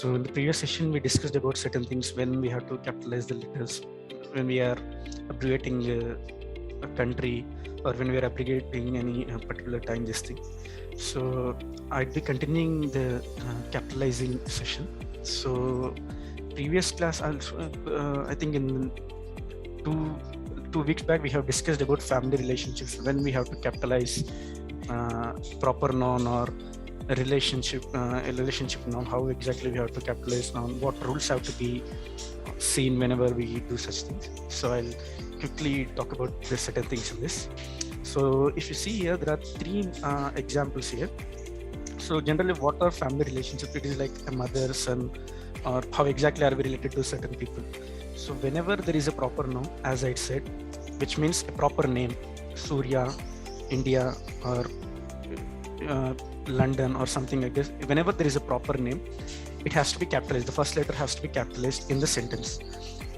So in the previous session, we discussed about certain things when we have to capitalize the letters, when we are abbreviating a country, or when we are abbreviating any particular time, this thing. So I'd be continuing the capitalizing session. So previous class, also, I think in two weeks back, we have discussed about family relationships, when we have to capitalize proper noun or a relationship noun, how exactly we have to capitalize noun, what rules have to be seen whenever we do such things. So I'll quickly talk about the certain things in this. So if you see here, there are three examples here. So generally, what are family relationships? It is like a mother, son, or how exactly are we related to certain people. So whenever there is a proper noun, as I said, which means a proper name, Surya, India, or London, or something like this, whenever there is a proper name, it has to be capitalized. The first letter has to be capitalized in the sentence.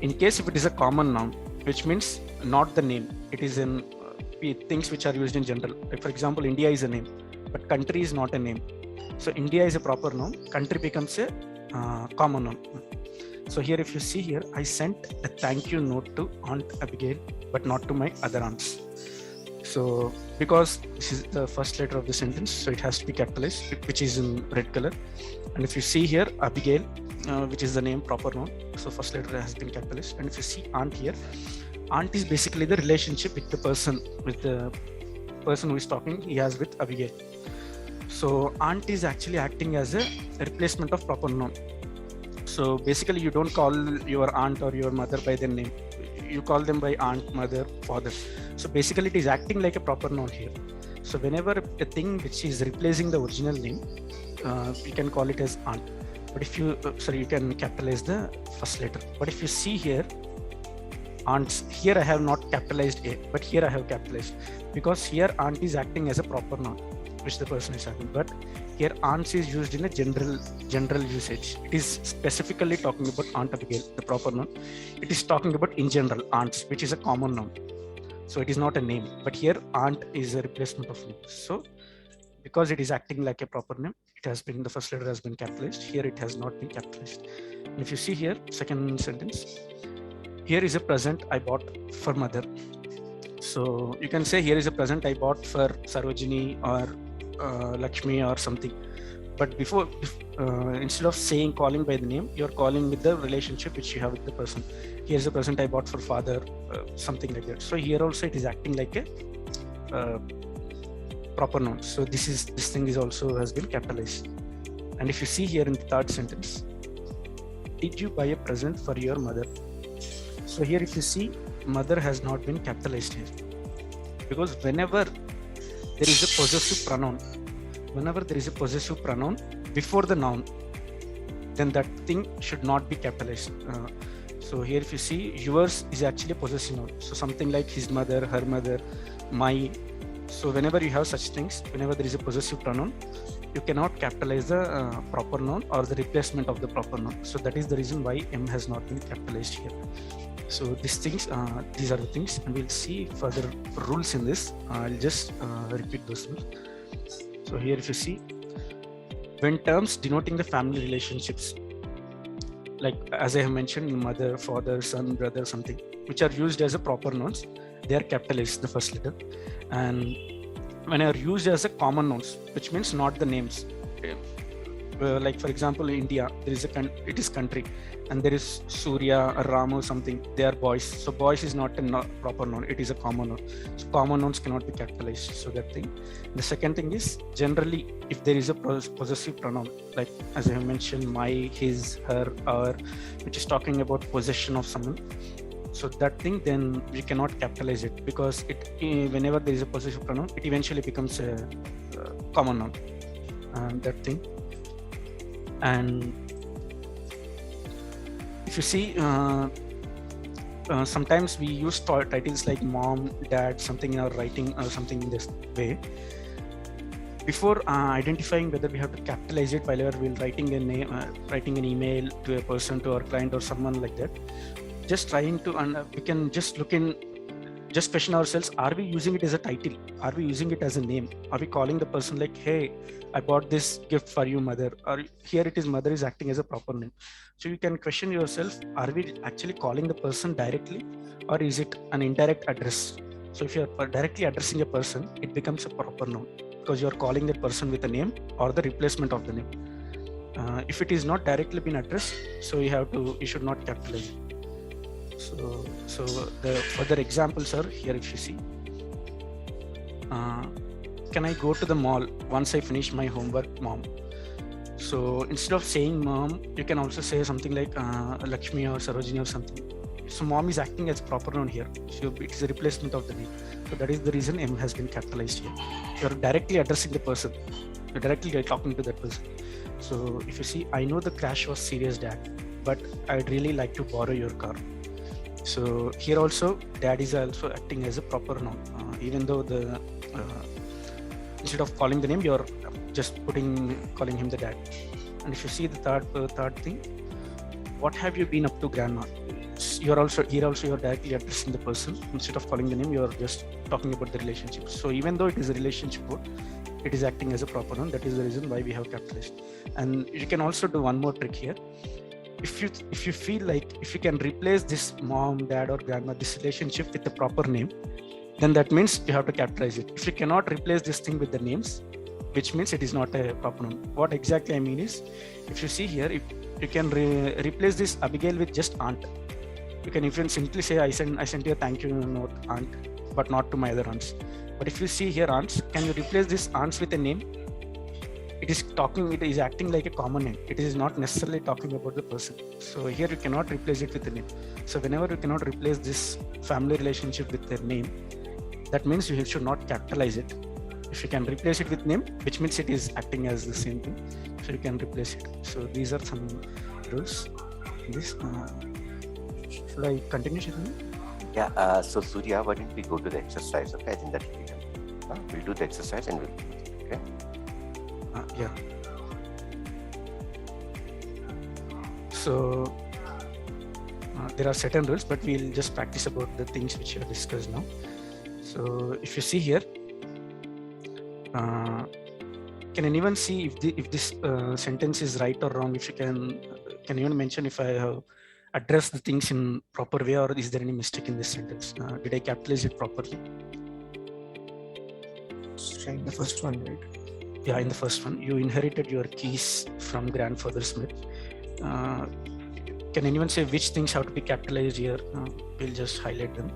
In case if it is a common noun, which means not the name, it is in things which are used in general. Like for example, India is a name, but country is not a name. So India is a proper noun, country becomes a common noun. So here, if you see here, I sent a thank you note to Aunt Abigail, but not to my other aunts. So because this is the first letter of the sentence, so it has to be capitalized, which is in red color. And if you see here, Abigail, which is the name, proper noun, so first letter has been capitalized. And if you see aunt here, aunt is basically the relationship with the person who is talking, he has with Abigail. So aunt is actually acting as a replacement of proper noun. So basically, you don't call your aunt or your mother by their name. You call them by aunt, mother, father. So basically, it is acting like a proper noun here. So whenever a thing which is replacing the original name, we can call it as aunt. But if you, you can capitalize the first letter. But if you see here, aunts, here I have not capitalized A, but here I have capitalized, because here aunt is acting as a proper noun, which the person is having. But here aunts is used in a general usage. It is specifically talking about Aunt Abigail, the proper noun. It is talking about in general aunts, which is a common noun. So it is not a name, but here aunt is a replacement of name. So because it is acting like a proper name, it has been, the first letter has been capitalized. Here it has not been capitalized. And if you see here, second sentence, here is a present I bought for mother. So you can say here is a present I bought for Sarojini or Lakshmi or something. But before, instead of calling by the name, you're calling with the relationship which you have with the person. Here's a present I bought for father, something like that. So here also it is acting like a proper noun. So this thing is also has been capitalized. And if you see here in the third sentence, did you buy a present for your mother? So here if you see, mother has not been capitalized here, because whenever there is a possessive pronoun before the noun, then that thing should not be capitalized. So here if you see, yours is actually a possessive noun. So something like his mother, her mother, my. So whenever you have such things, whenever there is a possessive pronoun, you cannot capitalize the proper noun or the replacement of the proper noun. So that is the reason why M has not been capitalized here. So these are the things, and we'll see further rules in this. I'll just repeat those rules. So here if you see, when terms denoting the family relationships, like as I have mentioned, mother, father, son, brother, something, which are used as a proper nouns, they are capitalized, the first letter. And when they are used as a common nouns, which means not the names, like for example, India, there is it is country, and there is Surya or Ramu, something, they are boys. So boys is not a proper noun, it is a common noun. So common nouns cannot be capitalized. So that thing. The second thing is, generally, if there is a possessive pronoun, like as I have mentioned, my, his, her, our, which is talking about possession of someone, so that thing, then we cannot capitalize it, because whenever there is a possessive pronoun, it eventually becomes a common noun. That thing. And if you see, sometimes we use titles like mom, dad, something in our writing or something in this way. Before identifying whether we have to capitalize it while we're writing an email to a person, to our client or someone like that, just trying to, we can just look in just question ourselves, are we using it as a title? Are we using it as a name? Are we calling the person like, hey, I bought this gift for you, mother? Or here it is, mother is acting as a proper name. So you can question yourself, are we actually calling the person directly, or is it an indirect address? So if you're directly addressing a person, it becomes a proper noun because you're calling that person with a name or the replacement of the name. If it is not directly been addressed, so you should not capitalize it. So the further examples are here. If you see, can I go to the mall once I finish my homework, mom? So instead of saying mom, you can also say something like Lakshmi or Sarojini or something. So mom is acting as proper noun here. So it is a replacement of the name. So that is the reason M has been capitalized here. You're directly addressing the person. You're directly talking to that person. So if you see, I know the crash was serious, dad, but I'd really like to borrow your car. So here also, dad is also acting as a proper noun, even though the instead of calling the name, you're just calling him the dad. And if you see the third thing, what have you been up to, grandma? You're directly addressing the person. Instead of calling the name, you're just talking about the relationship. So even though it is a relationship word, it is acting as a proper noun. That is the reason why we have capitalized. And you can also do one more trick here. If you feel like if you can replace this mom, dad, or grandma, this relationship with the proper name, then that means you have to capitalize it. If you cannot replace this thing with the names, which means it is not a proper noun. What exactly I mean is, if you see here, if you can replace this Abigail with just aunt. You can even simply say, I sent you a thank you note, aunt, but not to my other aunts. But if you see here, aunts, can you replace this aunts with a name? It is acting like a common name. It is not necessarily talking about the person. So here you cannot replace it with a name. So whenever you cannot replace this family relationship with their name, that means you should not capitalize it. If you can replace it with name, which means it is acting as the same thing, so you can replace it. So these are some rules. Should I continue, Chaitanya? Yeah, so Surya, why don't we go to the exercise? Okay, I think that will be done. We'll do the exercise and we'll do it. Okay? Yeah. So there are certain rules, but we'll just practice about the things which we have discussed now. So if you see here, can anyone see if this sentence is right or wrong? If you can anyone mention if I have addressed the things in proper way, or is there any mistake in this sentence? Did I capitalize it properly? The first one, right? Yeah, in the first one, you inherited your keys from grandfather Smith. Can anyone say which things have to be capitalized here? We'll just highlight them.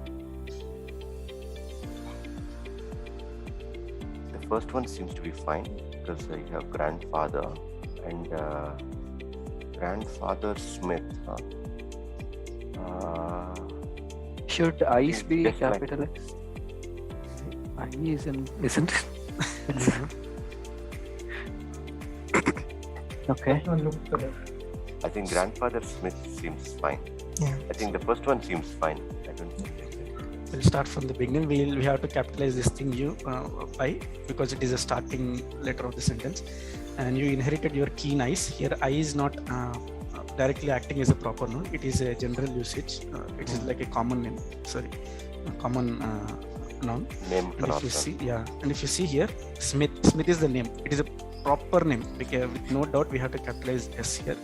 The first one seems to be fine because you have grandfather and grandfather Smith. Should I's be just capitalized? I isn't it? Okay. I think grandfather Smith seems fine. Yeah. I think the first one seems fine. I don't think We'll start from the beginning. We have to capitalize this thing I, because it is a starting letter of the sentence. And you inherited your keen eyes. Here I is not directly acting as a proper noun. It is a general usage. It is like a common name. Common noun. name. And if you see, and if you see here, Smith is the name. It is a proper name. Because with no doubt we have to capitalize S here.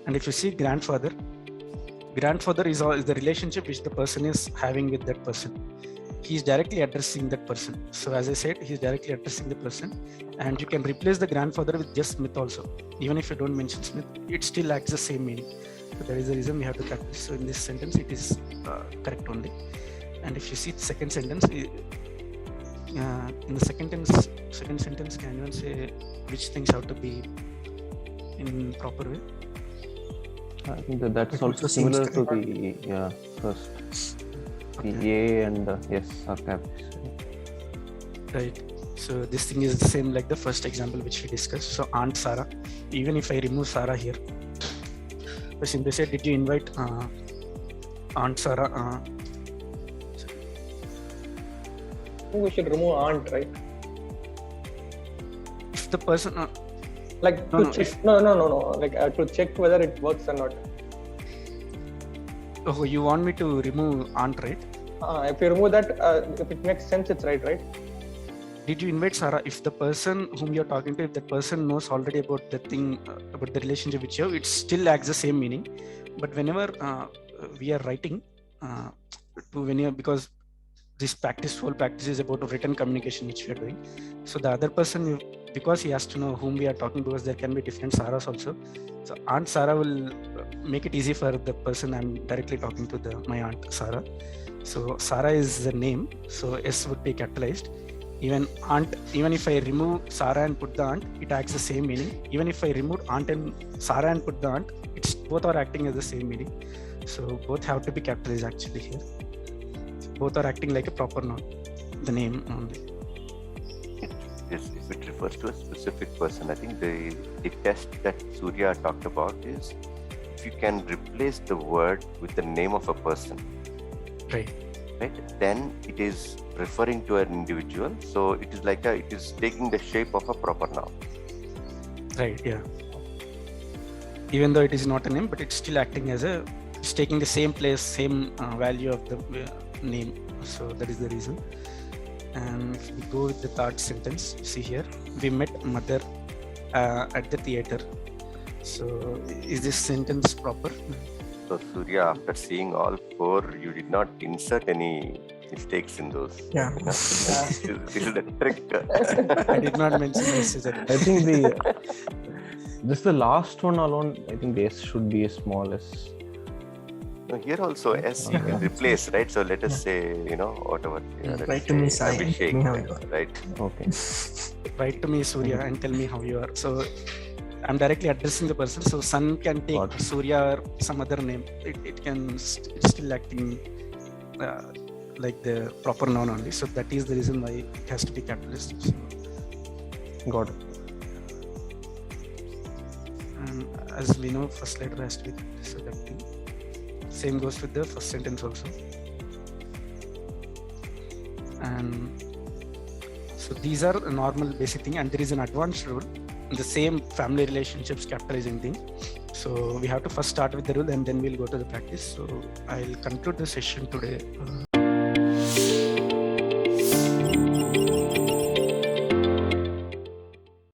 And if you see grandfather is the relationship which the person is having with that person. He is directly addressing that person. So as I said, he is directly addressing the person, and you can replace the grandfather with just Smith also. Even if you don't mention Smith, it still acts the same meaning. So that is the reason we have to capitalize. So in this sentence, it is correct only. And if you see the second sentence, in the second sentence, can anyone say which things have to be in proper way? I think that's also similar to the first. The A and S are capitalized. Right. So this thing is the same like the first example which we discussed. So Aunt Sarah, even if I remove Sarah here, I simply say, did you invite Aunt Sarah? We should remove aunt, right? If the person like to check. No. Like to check whether it works or not. Oh, you want me to remove aunt, right? If you remove that, if it makes sense, it's right? Did you invite Sarah? If the person whom you're talking to, if that person knows already about the thing, about the relationship with you, it still acts the same meaning. But whenever we are writing, because this whole practice is about written communication which we are doing. So the other person, because he has to know whom we are talking, because there can be different Sarahs also. So Aunt Sarah will make it easy for the person I'm directly talking to, my Aunt Sarah. So Sarah is the name, so S would be capitalized. Even if I remove Sarah and put the aunt, it acts the same meaning. Even if I remove aunt and Sarah and put the aunt, both are acting as the same meaning. So both have to be capitalized actually here. Both are acting like a proper noun, the name only. If it refers to a specific person, I think the test that Surya talked about is if you can replace the word with the name of a person. Right. Then it is referring to an individual. So it is like it is taking the shape of a proper noun. Right. Yeah. Even though it is not a name, but it's still acting as it's taking the same place, same value of the name. So that is the reason. And if we go with the third sentence, see here, we met mother at the theater. So is this sentence proper? So Surya, after seeing all four, you did not insert any mistakes in those. Yeah. This is the trick. I did not mention this. I think just the last one alone, I think the S should be a small S. No, here also S you can replace, right? So let us say, whatever. Write to me, Sai. Abhishek, Me how you are. right? Okay. Write to me, Surya, and tell me how you are. So I'm directly addressing the person. So son can take Surya or some other name. It's still acting like the proper noun only. So that is the reason why it has to be capitalized. So, Got it. and as we know, first letter has to be so that thing. Same goes with the first sentence also. And so these are a normal basic thing, and there is an advanced rule. The same family relationships capitalizing thing. So we have to first start with the rule and then we'll go to the practice. So I'll conclude the session today.